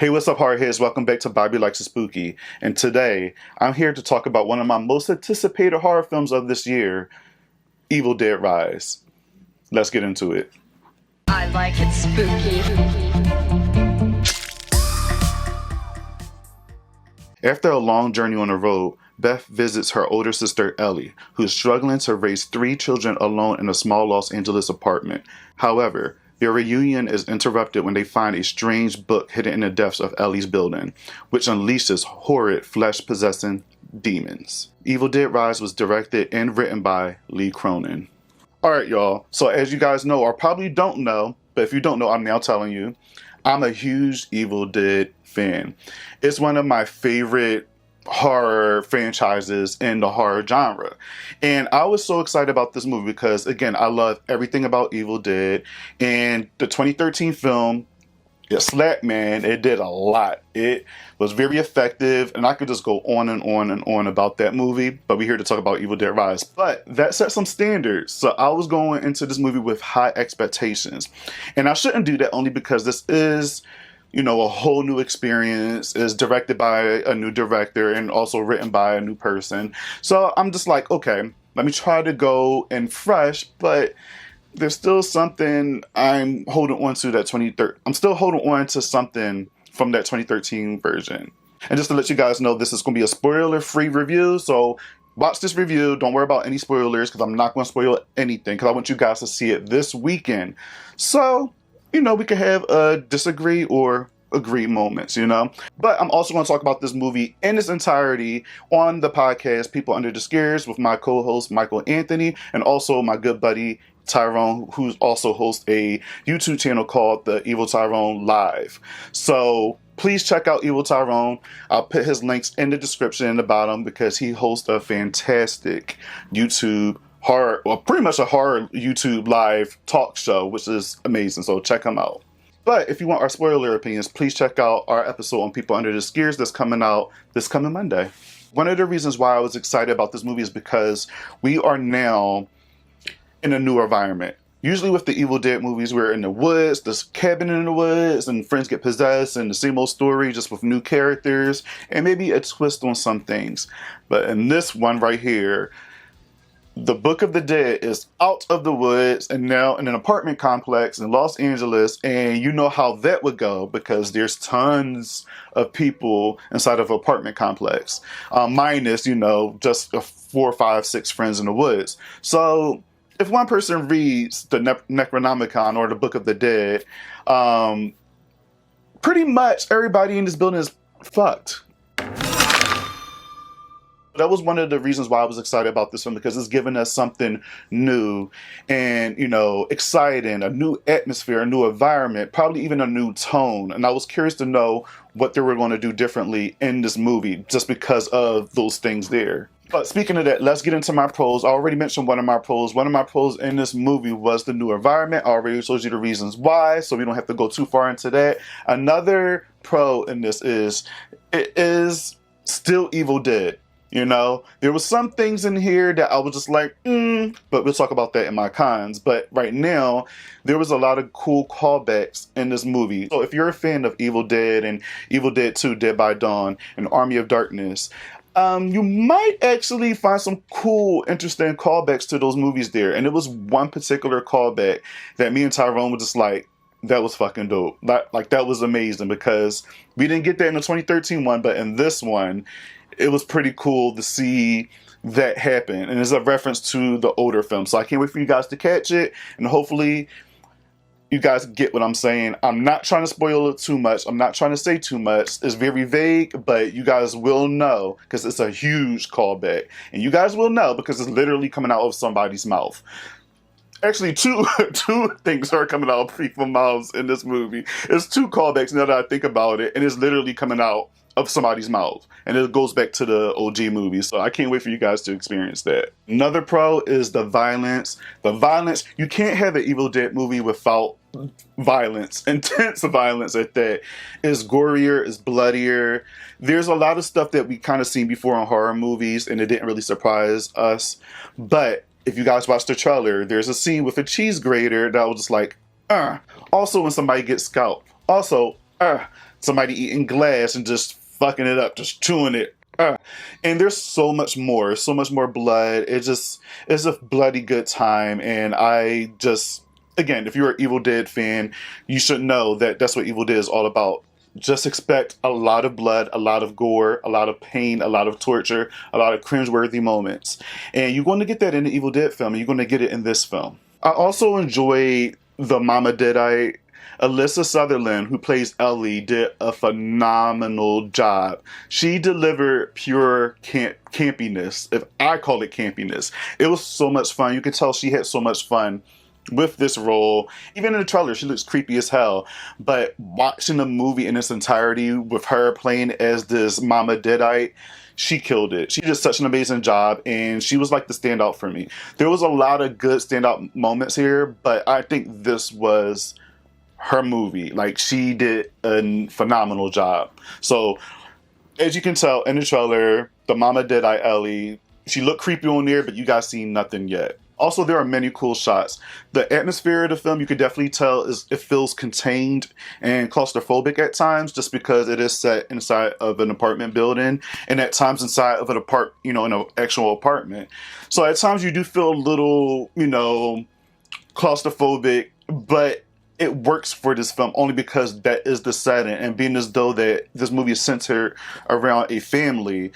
Hey, what's up, hardheads? Welcome back to Bobby Likes a Spooky. And today, I'm here to talk about one of my most anticipated horror films of this year, Evil Dead Rise. Let's get into it. I like it spooky. After a long journey on the road, Beth visits her older sister Ellie, who is struggling to raise 3 children alone in a small Los Angeles apartment. However, their reunion is interrupted when they find a strange book hidden in the depths of Ellie's building, which unleashes horrid flesh-possessing demons. Evil Dead Rise was directed and written by Lee Cronin. Alright, y'all, so as you guys know, or probably don't know, but if you don't know, I'm now telling you, I'm a huge Evil Dead fan. It's one of my favorite horror franchises in the horror genre. And I was so excited about this movie because, again, I love everything about Evil Dead. And the 2013 film, it slapped, man. It did a lot. It was very effective, and I could just go on and on and on about that movie, but we're here to talk about Evil Dead Rise. But that set some standards, so I was going into this movie with high expectations. And I shouldn't do that only because this is, you know, a whole new experience. It's directed by a new director and also written by a new person. So I'm just like, okay, let me try to go in fresh, but there's still something I'm holding on to that 2013. I'm still holding on to something from that 2013 version. And just to let you guys know, this is going to be a spoiler-free review, so watch this review. Don't worry about any spoilers because I'm not going to spoil anything because I want you guys to see it this weekend. So, you know, we can have a disagree or agree moments, you know? But I'm also going to talk about this movie in its entirety on the podcast People Under the Scares with my co-host Michael Anthony and also my good buddy Tyrone, who's also hosts a YouTube channel called The Evil Tyrone Live. So please check out Evil Tyrone. I'll put his links in the description in the bottom because he hosts a fantastic YouTube horror, well, pretty much a horror YouTube live talk show, which is amazing. So check him out. But if you want our spoiler opinions, please check out our episode on People Under the Scares that's coming out this coming Monday. One of the reasons why I was excited about this movie is because we are now in a new environment. Usually with the Evil Dead movies, we're in the woods, this cabin in the woods, and friends get possessed, and the same old story just with new characters, and maybe a twist on some things. But in this one right here, the Book of the Dead is out of the woods and now in an apartment complex in Los Angeles, and you know how that would go because there's tons of people inside of an apartment complex, minus, you know, just 4, 5, 6 friends in the woods. So if one person reads the Necronomicon or the Book of the Dead, pretty much everybody in this building is fucked. That was one of the reasons why I was excited about this film, because it's giving us something new and, you know, exciting, a new atmosphere, a new environment, probably even a new tone. And I was curious to know what they were going to do differently in this movie just because of those things there. But speaking of that, let's get into my pros. I already mentioned one of my pros. One of my pros in this movie was the new environment. I already told you the reasons why, so we don't have to go too far into that. Another pro in this is, it is still Evil Dead. You know, there was some things in here that I was just like, but we'll talk about that in my cons. But right now, there was a lot of cool callbacks in this movie. So if you're a fan of Evil Dead and Evil Dead 2, Dead by Dawn, and Army of Darkness, you might actually find some cool, interesting callbacks to those movies there. And it was one particular callback that me and Tyrone were just like, that was fucking dope. Like that was amazing because we didn't get that in the 2013 one, but in this one, it was pretty cool to see that happen. And it's a reference to the older film. So I can't wait for you guys to catch it. And hopefully you guys get what I'm saying. I'm not trying to spoil it too much. I'm not trying to say too much. It's very vague, but you guys will know because it's a huge callback. And you guys will know because it's literally coming out of somebody's mouth. Actually, two things are coming out of people's mouths in this movie. It's 2 callbacks now that I think about it. And it's literally coming out of somebody's mouth, and it goes back to the OG movie, so I can't wait for you guys to experience that. Another pro is the violence. The violence, you can't have an Evil Dead movie without violence, intense violence at that. It's gorier, it's bloodier. There's a lot of stuff that we kind of seen before in horror movies, and it didn't really surprise us, but if you guys watch the trailer, there's a scene with a cheese grater that was just like, Also when somebody gets scalped. Also, somebody eating glass and just fucking it up, just chewing it. And there's so much more blood. It's a bloody good time. And I just, again, if you're an Evil Dead fan, you should know that that's what Evil Dead is all about. Just expect a lot of blood, a lot of gore, a lot of pain, a lot of torture, a lot of cringeworthy moments. And you're going to get that in the Evil Dead film, and you're going to get it in this film. I also enjoy the Mama Deadite. Alyssa Sutherland, who plays Ellie, did a phenomenal job. She delivered pure campiness, if I call it campiness. It was so much fun. You could tell she had so much fun with this role. Even in the trailer, she looks creepy as hell. But watching the movie in its entirety with her playing as this Mama Deadite, she killed it. She did such an amazing job, and she was like the standout for me. There was a lot of good standout moments here, but I think this was her movie. Like, she did a phenomenal job. So, as you can tell in the trailer, the Mama Deadite Ellie, she looked creepy on there, but you guys seen nothing yet. Also, there are many cool shots. The atmosphere of the film, you can definitely tell, it feels contained and claustrophobic at times, just because it is set inside of an apartment building, and at times inside of an in an actual apartment. So at times you do feel a little, claustrophobic, but it works for this film only because that is the setting, and being as though that this movie is centered around a family,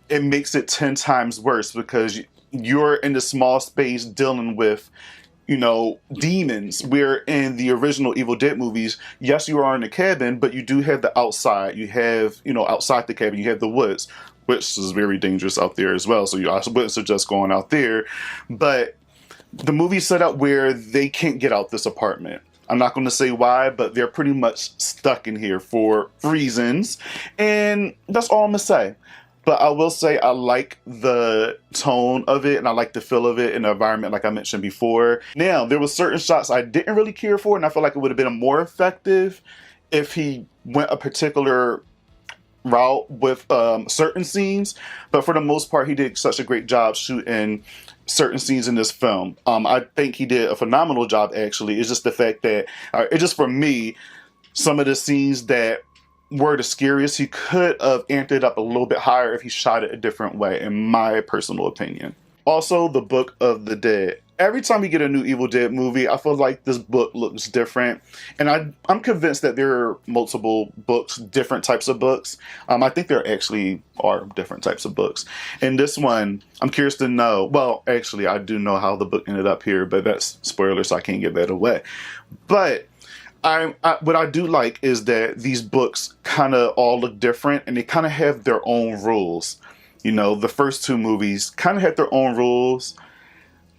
it makes it 10 times worse because you're in this small space dealing with, demons. Where in the original Evil Dead movies, yes, you are in a cabin, but you do have the outside. You have, outside the cabin, you have the woods, which is very dangerous out there as well. So you also wouldn't suggest going out there. But the movie's set up where they can't get out this apartment. I'm not going to say why, but they're pretty much stuck in here for reasons. And that's all I'm going to say. But I will say I like the tone of it, and I like the feel of it in the environment, like I mentioned before. Now, there were certain shots I didn't really care for, and I feel like it would have been more effective if he went a particular route with certain scenes. But for the most part, he did such a great job shooting certain scenes in this film. I think he did a phenomenal job, actually. It's just the fact that, for me, some of the scenes that were the scariest, he could have amped it up a little bit higher if he shot it a different way, in my personal opinion. Also, the Book of the Dead. Every time we get a new Evil Dead movie, I feel like this book looks different. And I'm convinced that there are multiple books, different types of books. I think there actually are different types of books. And this one, I'm curious to know. Well, actually, I do know how the book ended up here, but that's spoilers, so I can't give that away. But what I do like is that these books kind of all look different, and they kind of have their own rules. The first two movies kind of had their own rules.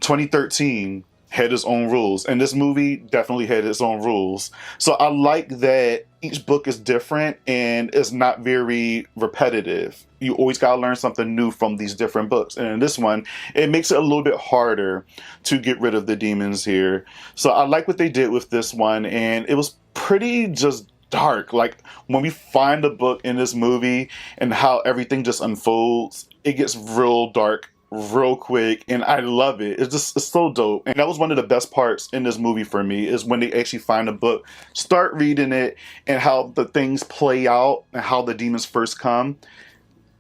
2013 had its own rules, and this movie definitely had its own rules. So I like that each book is different and it's not very repetitive. You always gotta learn something new from these different books. And in this one, it makes it a little bit harder to get rid of the demons here. So I like what they did with this one, and it was pretty just dark. Like, when we find a book in this movie and how everything just unfolds, it gets real dark real quick, and I love it. It's so dope. And that was one of the best parts in this movie for me, is when they actually find a book, start reading it, and how the things play out and how the demons first come.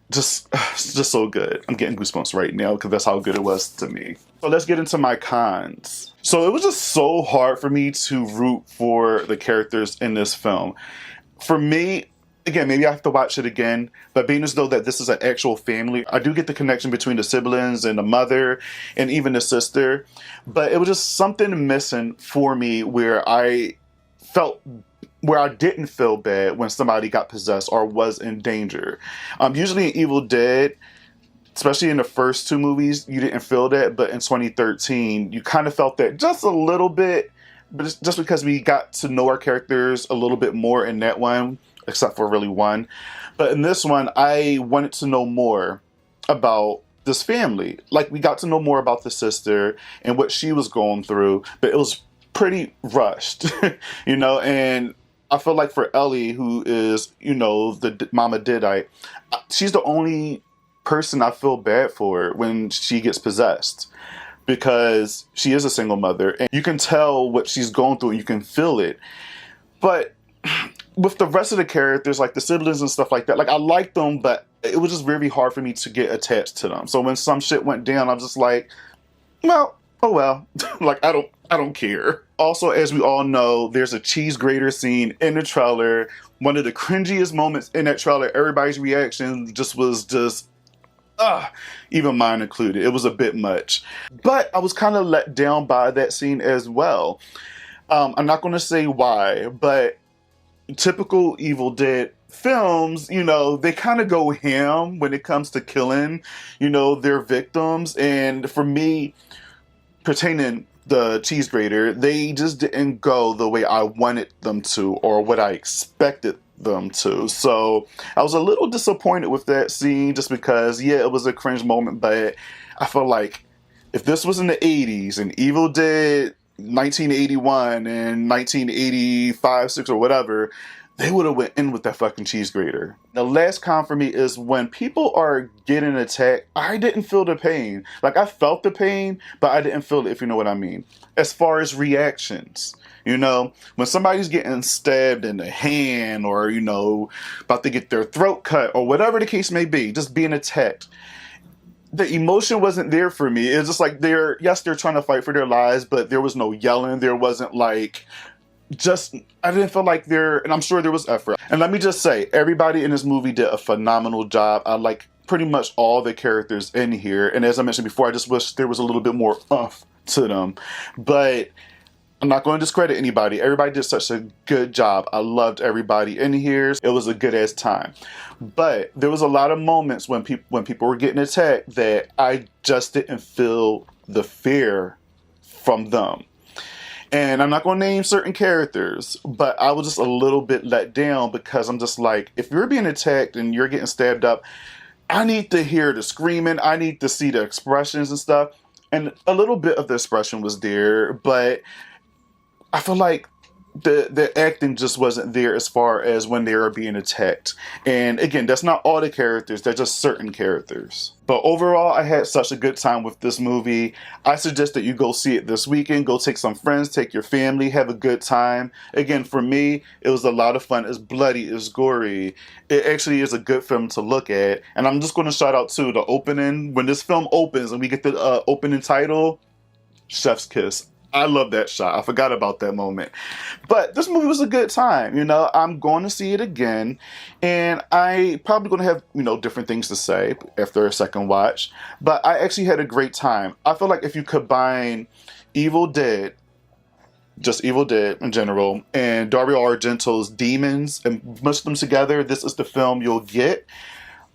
It's just so good. I'm getting goosebumps right now because that's how good it was to me. So let's get into my cons. So it was just so hard for me to root for the characters in this film. For me, again, maybe I have to watch it again, but being as though that this is an actual family, I do get the connection between the siblings and the mother and even the sister. But it was just something missing for me where I didn't feel bad when somebody got possessed or was in danger. Usually in Evil Dead, especially in the first two movies, you didn't feel that, but in 2013, you kind of felt that just a little bit, but it's just because we got to know our characters a little bit more in that one, except for really one. But in this one, I wanted to know more about this family. Like, we got to know more about the sister and what she was going through, but it was pretty rushed, and I feel like for Ellie, who is, the Mama Deadite, she's the only person I feel bad for when she gets possessed, because she is a single mother, and you can tell what she's going through, and you can feel it. But with the rest of the characters, like the siblings and stuff like that, like I liked them, but it was just very hard for me to get attached to them. So when some shit went down, I'm just like, well, oh well. Like I don't care. Also, as we all know, there's a cheese grater scene in the trailer. One of the cringiest moments in that trailer. Everybody's reaction was even mine included. It was a bit much. But I was kind of let down by that scene as well. I'm not going to say why, but typical Evil Dead films, you know, they kind of go ham when it comes to killing, you know, their victims. And for me, pertaining the cheese grater, they just didn't go the way I wanted them to or what I expected them to. So I was a little disappointed with that scene just because, yeah, it was a cringe moment, but I feel like if this was in the 80s and Evil Dead 1981 and 1985, 6 or whatever, they would have went in with that fucking cheese grater. The last con for me is when people are getting attacked, I didn't feel the pain. Like I felt the pain, but I didn't feel it, if you know what I mean. As far as reactions, you know, when somebody's getting stabbed in the hand or, you know, about to get their throat cut or whatever the case may be, just being attacked, the emotion wasn't there for me. It's just like they're trying to fight for their lives, but there was no yelling. There wasn't like, I didn't feel like and I'm sure there was effort. And let me just say, everybody in this movie did a phenomenal job. I like pretty much all the characters in here. And as I mentioned before, I just wish there was a little bit more oomph to them. But I'm not going to discredit anybody. Everybody did such a good job. I loved everybody in here. It was a good ass time. But there was a lot of moments when people were getting attacked that I just didn't feel the fear from them. And I'm not going to name certain characters, but I was just a little bit let down because I'm just like, if you're being attacked and you're getting stabbed up, I need to hear the screaming. I need to see the expressions and stuff. And a little bit of the expression was there, but I feel like the acting just wasn't there as far as when they were being attacked. And again, that's not all the characters, they're just certain characters. But overall, I had such a good time with this movie. I suggest that you go see it this weekend. Go take some friends, take your family, have a good time. Again, for me, it was a lot of fun. It's bloody, it's gory. It actually is a good film to look at. And I'm just going to shout out to the opening. When this film opens and we get the opening title, Chef's Kiss. I love that shot. I forgot about that moment. But this movie was a good time. You know, I'm going to see it again. And I probably going to have, you know, different things to say after a second watch. But I actually had a great time. I feel like if you combine Evil Dead, just Evil Dead in general, and Dario Argento's Demons and mush them together, this is the film you'll get.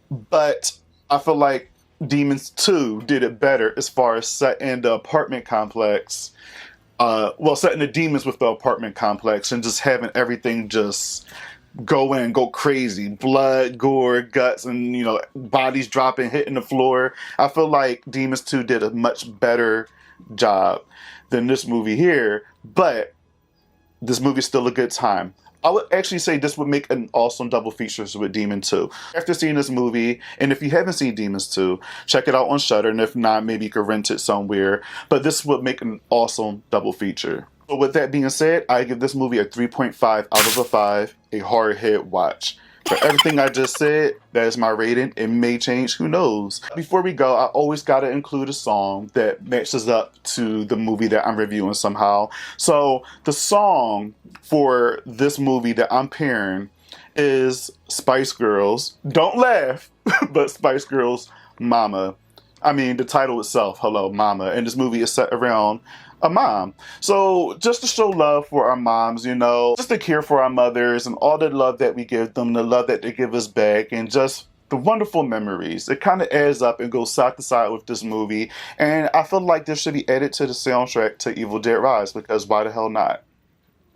But I feel like Demons 2 did it better as far as setting the apartment complex. Setting the demons with the apartment complex and just having everything just go crazy. Blood, gore, guts, and, you know, bodies dropping, hitting the floor. I feel like Demons 2 did a much better job than this movie here, but this movie's still a good time. I would actually say this would make an awesome double feature with Demon 2. After seeing this movie, and if you haven't seen Demons 2, check it out on Shudder, and if not, maybe you could rent it somewhere. But this would make an awesome double feature. So with that being said, I give this movie a 3.5 out of a 5, a hard hit watch. For everything I just said, that is my rating. It may change, who knows. Before we go, I always gotta include a song that matches up to the movie that I'm reviewing somehow. So the song for this movie that I'm pairing is Spice Girls. Don't laugh, but Spice Girls Mama. I mean, the title itself, hello, Mama. And this movie is set around a mom. So just to show love for our moms, you know, just to care for our mothers and all the love that we give them, the love that they give us back, and just the wonderful memories. It kind of adds up and goes side to side with this movie. And I feel like this should be added to the soundtrack to Evil Dead Rise, because why the hell not?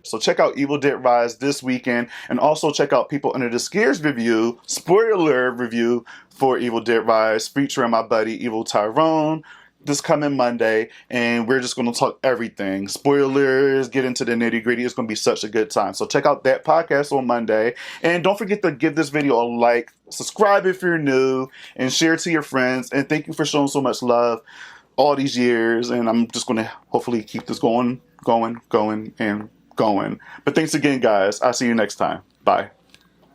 So check out Evil Dead Rise this weekend, and also check out People Under the Scares review, spoiler review for Evil Dead Rise, featuring my buddy Evil Tyrone, this coming Monday, and we're just going to talk everything. Spoilers, get into the nitty gritty. It's going to be such a good time. So check out that podcast on Monday, and don't forget to give this video a like, subscribe if you're new, and share it to your friends. And thank you for showing so much love all these years, and I'm just going to hopefully keep this going. But thanks again, guys. I'll see you next time. Bye.